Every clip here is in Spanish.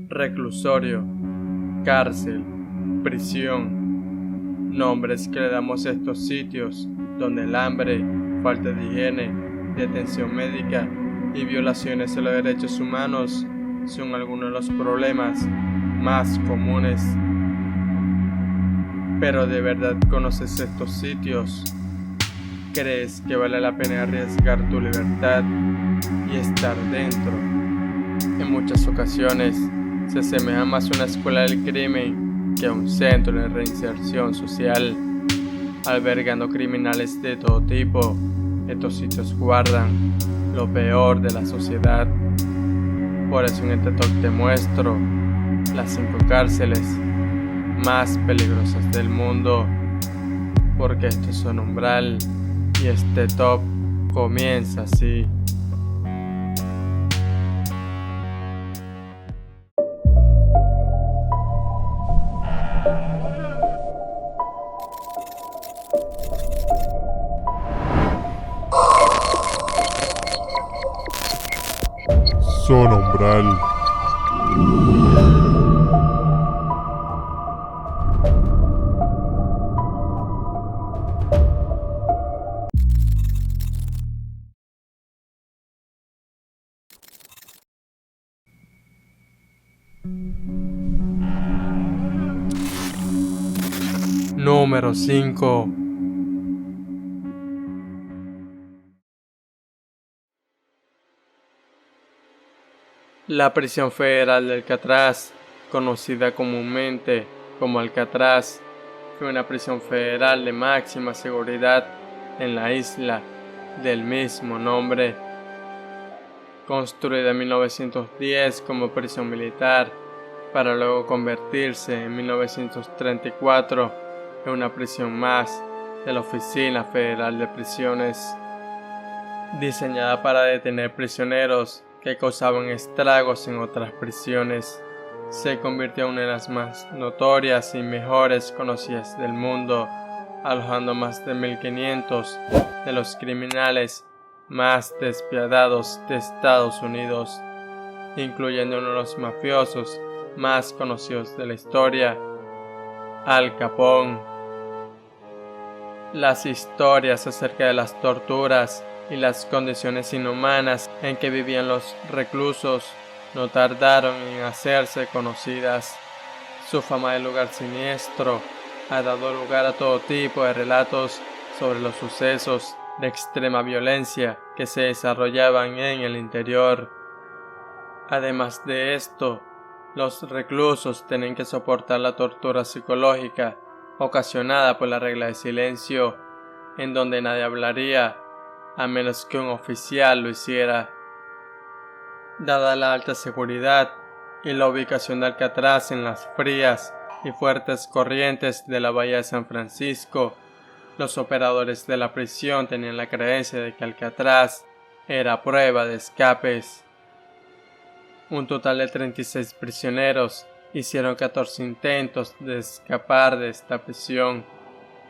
reclusorio, cárcel, prisión, nombres que le damos a estos sitios donde el hambre, falta de higiene, detención médica y violaciones a los derechos humanos son algunos de los problemas más comunes. Pero ¿de verdad conoces estos sitios? ¿Crees que vale la pena arriesgar tu libertad y estar dentro? En muchas ocasiones se asemeja más a una escuela del crimen que a un centro de reinserción social, albergando criminales de todo tipo. Estos sitios guardan lo peor de la sociedad. Por eso en este talk te muestro las 5 cárceles más peligrosas del mundo, porque esto es un umbral y este top comienza así. Zona Umbral. Número 5. La prisión federal de Alcatraz, conocida comúnmente como Alcatraz, fue una prisión federal de máxima seguridad en la isla del mismo nombre. Construida en 1910 como prisión militar, para luego convertirse en 1934 en una prisión más de la Oficina Federal de Prisiones. Diseñada para detener prisioneros que causaban estragos en otras prisiones, se convirtió en una de las más notorias y mejores conocidas del mundo, alojando más de 1500 de los criminales más despiadados de Estados Unidos, incluyendo uno de los mafiosos más conocidos de la historia, Al Capone. Las historias acerca de las torturas y las condiciones inhumanas en que vivían los reclusos no tardaron en hacerse conocidas. Su fama de lugar siniestro ha dado lugar a todo tipo de relatos sobre los sucesos de extrema violencia que se desarrollaban en el interior. Además de esto, los reclusos tienen que soportar la tortura psicológica ocasionada por la regla de silencio, en donde nadie hablaría a menos que un oficial lo hiciera. Dada la alta seguridad y la ubicación de Alcatraz en las frías y fuertes corrientes de la bahía de San Francisco, los operadores de la prisión tenían la creencia de que Alcatraz era prueba de escapes. Un total de 36 prisioneros hicieron 14 intentos de escapar de esta prisión,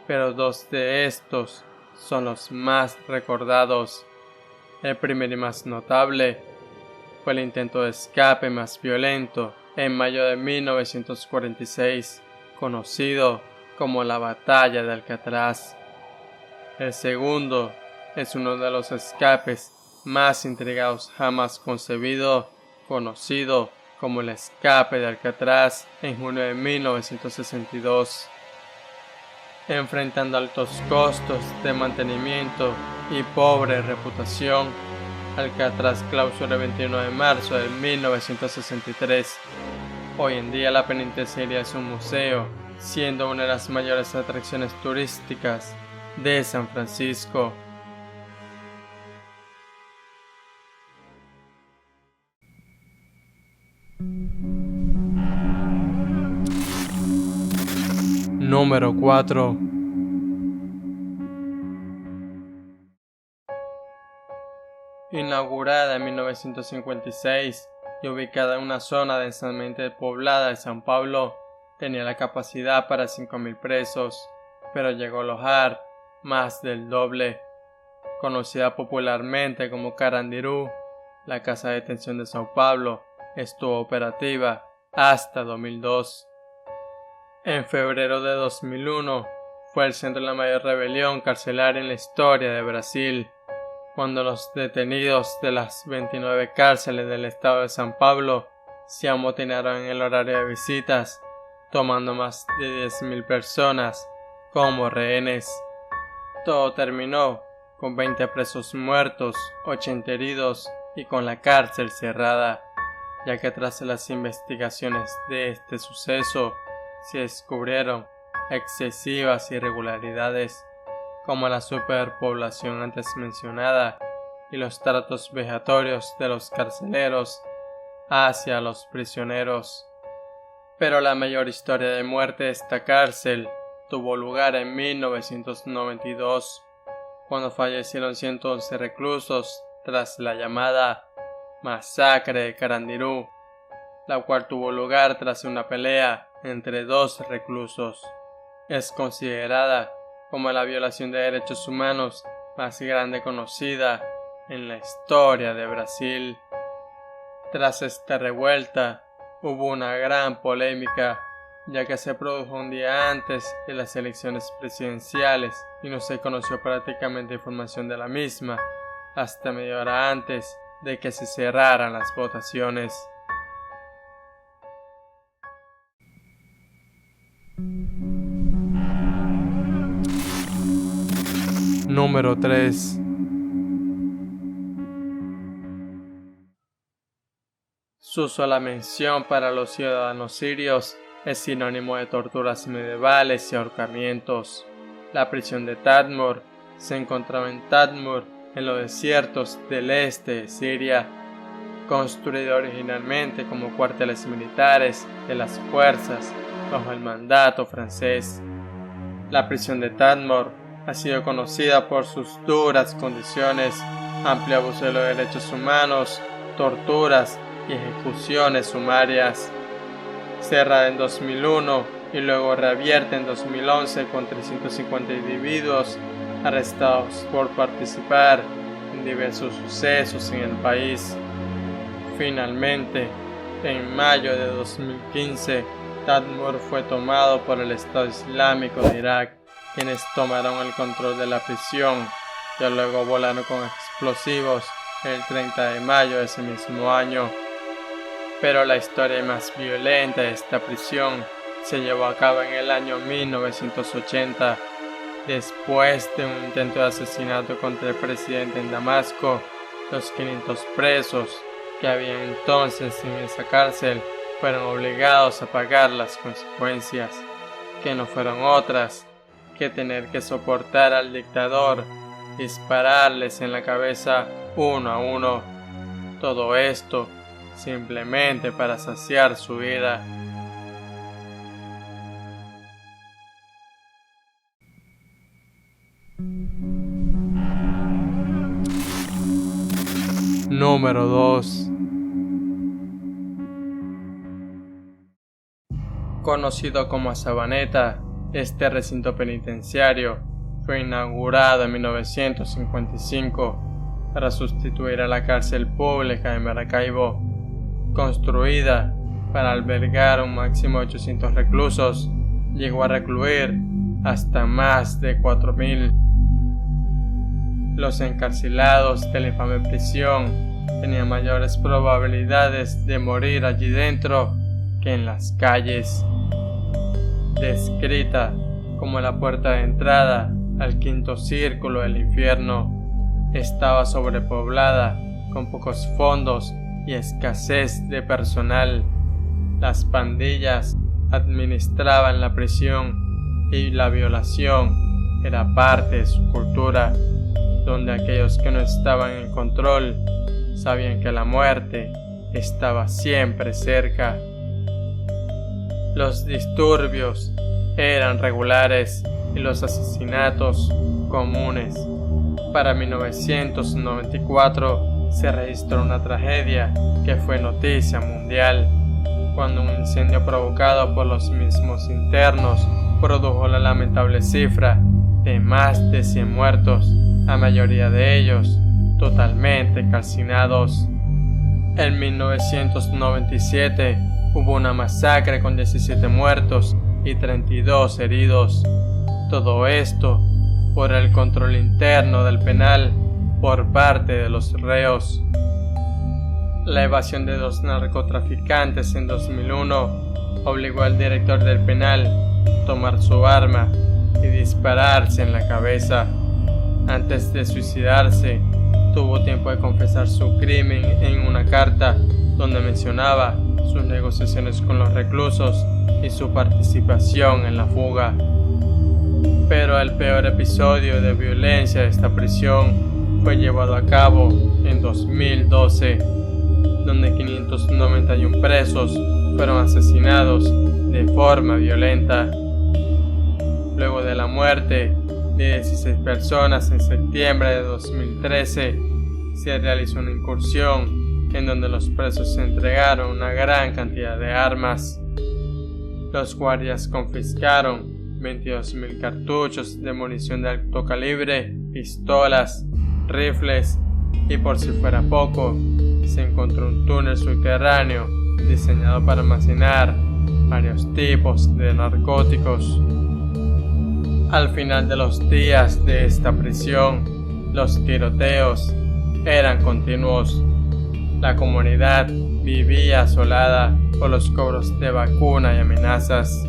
pero 2 de estos son los más recordados. El primero y más notable fue el intento de escape más violento en mayo de 1946, conocido como la Batalla de Alcatraz. El segundo es uno de los escapes más intrigados jamás concebido, conocido como el escape de Alcatraz en junio de 1962. Enfrentando altos costos de mantenimiento y pobre reputación, Alcatraz clausuró el 21 de marzo de 1963. Hoy en día la penitenciaría es un museo, siendo una de las mayores atracciones turísticas de San Francisco. Número 4. Inaugurada en 1956 y ubicada en una zona densamente poblada de São Paulo, tenía la capacidad para 5.000 presos, pero llegó a alojar más del doble. Conocida popularmente como Carandiru, la casa de detención de Sao Paulo, estuvo operativa hasta 2002. En febrero de 2001 fue el centro de la mayor rebelión carcelaria en la historia de Brasil, cuando los detenidos de las 29 cárceles del estado de São Paulo se amotinaron en el horario de visitas, tomando más de 10.000 personas como rehenes. Todo terminó con 20 presos muertos, 80 heridos y con la cárcel cerrada, ya que tras las investigaciones de este suceso se descubrieron excesivas irregularidades como la superpoblación antes mencionada y los tratos vejatorios de los carceleros hacia los prisioneros. Pero la mayor historia de muerte de esta cárcel tuvo lugar en 1992, cuando fallecieron 111 reclusos tras la llamada Masacre de Carandiru, la cual tuvo lugar tras una pelea entre dos reclusos. Es considerada como la violación de derechos humanos más grande conocida en la historia de Brasil. Tras esta revuelta, hubo una gran polémica, ya que se produjo un día antes de las elecciones presidenciales y no se conoció prácticamente información de la misma hasta media hora antes de que se cerraran las votaciones. Número 3. Su sola mención para los ciudadanos sirios es sinónimo de torturas medievales y ahorcamientos. La prisión de Tadmur se encontraba en Tadmur, en los desiertos del este de Siria, construido originalmente como cuarteles militares de las fuerzas bajo el mandato francés. La prisión de Tadmur ha sido conocida por sus duras condiciones, amplio abuso de los derechos humanos, torturas y ejecuciones sumarias. Cerrada en 2001 y luego reabierta en 2011 con 350 individuos arrestados por participar en diversos sucesos en el país. Finalmente, en mayo de 2015, Tadmur fue tomado por el Estado Islámico de Irak, quienes tomaron el control de la prisión, que luego volaron con explosivos el 30 de mayo de ese mismo año. Pero la historia más violenta de esta prisión se llevó a cabo en el año 1980, después de un intento de asesinato contra el presidente en Damasco. Los 500 presos que había entonces en esa cárcel fueron obligados a pagar las consecuencias, que no fueron otras que tener que soportar al dictador dispararles en la cabeza uno a uno. Todo esto simplemente para saciar su ira. Número 2. Conocido como Sabaneta, este recinto penitenciario fue inaugurado en 1955 para sustituir a la cárcel pública de Maracaibo, construida para albergar un máximo de 800 reclusos. Llegó a recluir hasta más de 4.000. Los encarcelados de la infame prisión tenían mayores probabilidades de morir allí dentro que en las calles. Descrita como la puerta de entrada al quinto círculo del infierno, estaba sobrepoblada con pocos fondos y escasez de personal. Las pandillas administraban la prisión y la violación era parte de su cultura, donde aquellos que no estaban en control sabían que la muerte estaba siempre cerca. Los disturbios eran regulares y los asesinatos comunes. Para 1994 se registró una tragedia que fue noticia mundial, cuando un incendio provocado por los mismos internos produjo la lamentable cifra de más de 100 muertos, la mayoría de ellos totalmente calcinados. En 1997 hubo una masacre con 17 muertos y 32 heridos. Todo esto por el control interno del penal por parte de los reos. La evasión de 2 narcotraficantes en 2001 obligó al director del penal a tomar su arma y dispararse en la cabeza. Antes de suicidarse, tuvo tiempo de confesar su crimen en una carta donde mencionaba sus negociaciones con los reclusos y su participación en la fuga. Pero el peor episodio de violencia de esta prisión fue llevado a cabo en 2012, donde 591 presos fueron asesinados de forma violenta. Luego de la muerte de 16 personas en septiembre de 2013, se realizó una incursión en donde los presos se entregaron una gran cantidad de armas. Los guardias confiscaron 22.000 cartuchos de munición de alto calibre, pistolas, rifles y, por si fuera poco, se encontró un túnel subterráneo diseñado para almacenar varios tipos de narcóticos. Al final de los días de esta prisión, los tiroteos eran continuos. La comunidad vivía asolada por los cobros de vacuna y amenazas.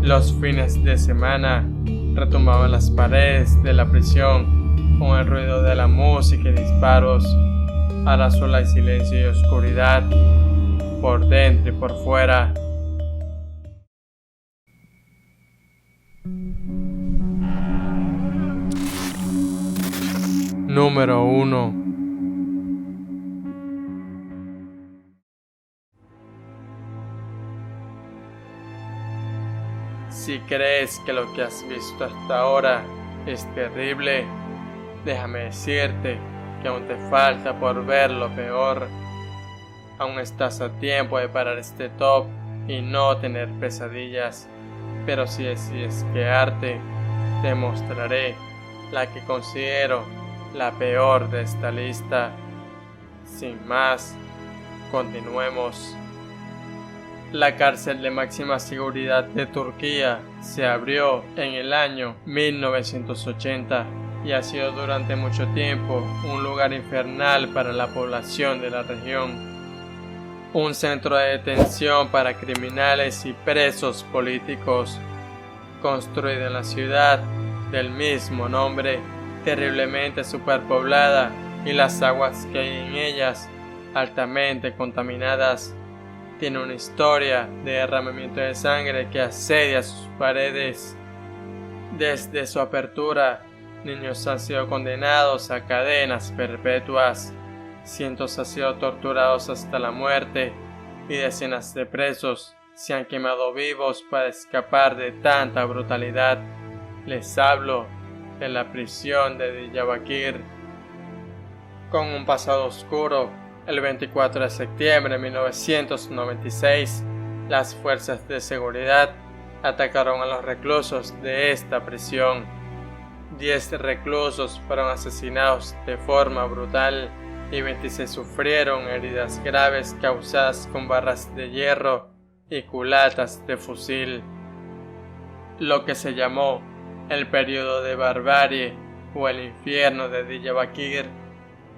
Los fines de semana retumbaban las paredes de la prisión con el ruido de la música y disparos. Ahora solo hay silencio y oscuridad, por dentro y por fuera. Número 1. Si crees que lo que has visto hasta ahora es terrible, déjame decirte que aún te falta por ver lo peor. Aún estás a tiempo de parar este top y no tener pesadillas, pero si decides quedarte, te mostraré la que considero la peor de esta lista. Sin más, continuemos. La cárcel de máxima seguridad de Turquía se abrió en el año 1980 y ha sido durante mucho tiempo un lugar infernal para la población de la región. Un centro de detención para criminales y presos políticos, construido en la ciudad del mismo nombre, terriblemente superpoblada, y las aguas que hay en ellas altamente contaminadas. Tiene una historia de derramamiento de sangre que asedia sus paredes. Desde su apertura, niños han sido condenados a cadenas perpetuas, cientos han sido torturados hasta la muerte y decenas de presos se han quemado vivos para escapar de tanta brutalidad. Les hablo de la prisión de Diyarbakir. Con un pasado oscuro, el 24 de septiembre de 1996, las fuerzas de seguridad atacaron a los reclusos de esta prisión. 10 reclusos fueron asesinados de forma brutal y 26 sufrieron heridas graves causadas con barras de hierro y culatas de fusil. Lo que se llamó el periodo de barbarie o el infierno de Diyarbakir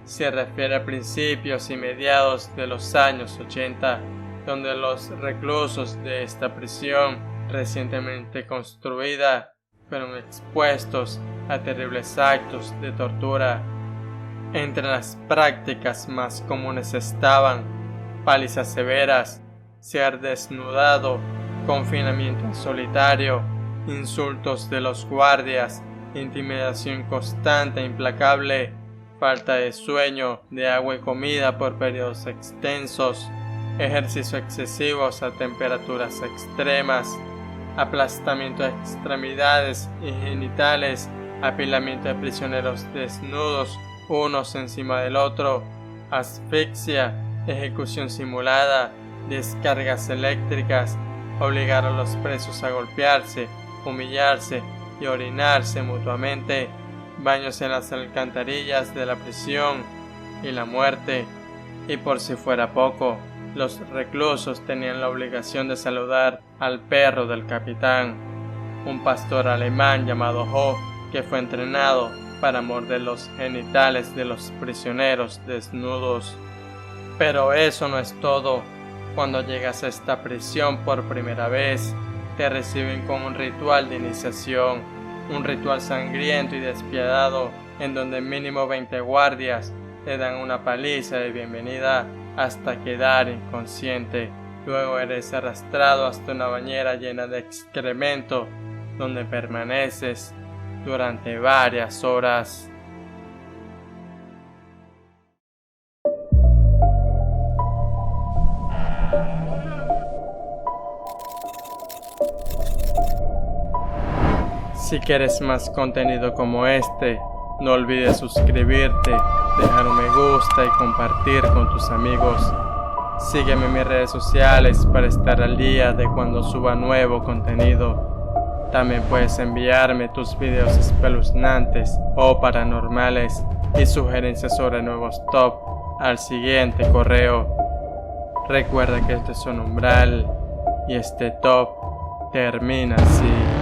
se refiere a principios y mediados de los años 80, donde los reclusos de esta prisión recientemente construida fueron expuestos a terribles actos de tortura. Entre las prácticas más comunes estaban palizas severas, ser desnudado, confinamiento en solitario, insultos de los guardias, intimidación constante e implacable, falta de sueño, de agua y comida por periodos extensos, ejercicios excesivos a temperaturas extremas, aplastamiento de extremidades y genitales, apilamiento de prisioneros desnudos unos encima del otro, asfixia, ejecución simulada, descargas eléctricas, obligar a los presos a golpearse, humillarse y orinarse mutuamente, baños en las alcantarillas de la prisión y la muerte. Y por si fuera poco, los reclusos tenían la obligación de saludar al perro del capitán, un pastor alemán llamado Ho, que fue entrenado para morder los genitales de los prisioneros desnudos. Pero eso no es todo. Cuando llegas a esta prisión por primera vez, te reciben con un ritual de iniciación, un ritual sangriento y despiadado en donde mínimo 20 guardias te dan una paliza de bienvenida hasta quedar inconsciente. Luego eres arrastrado hasta una bañera llena de excremento donde permaneces durante varias horas. Si quieres más contenido como este, no olvides suscribirte, dejar un me gusta y compartir con tus amigos. Sígueme en mis redes sociales para estar al día de cuando suba nuevo contenido. También puedes enviarme tus videos espeluznantes o paranormales y sugerencias sobre nuevos top al siguiente correo. Recuerda que este es un umbral y este top termina así.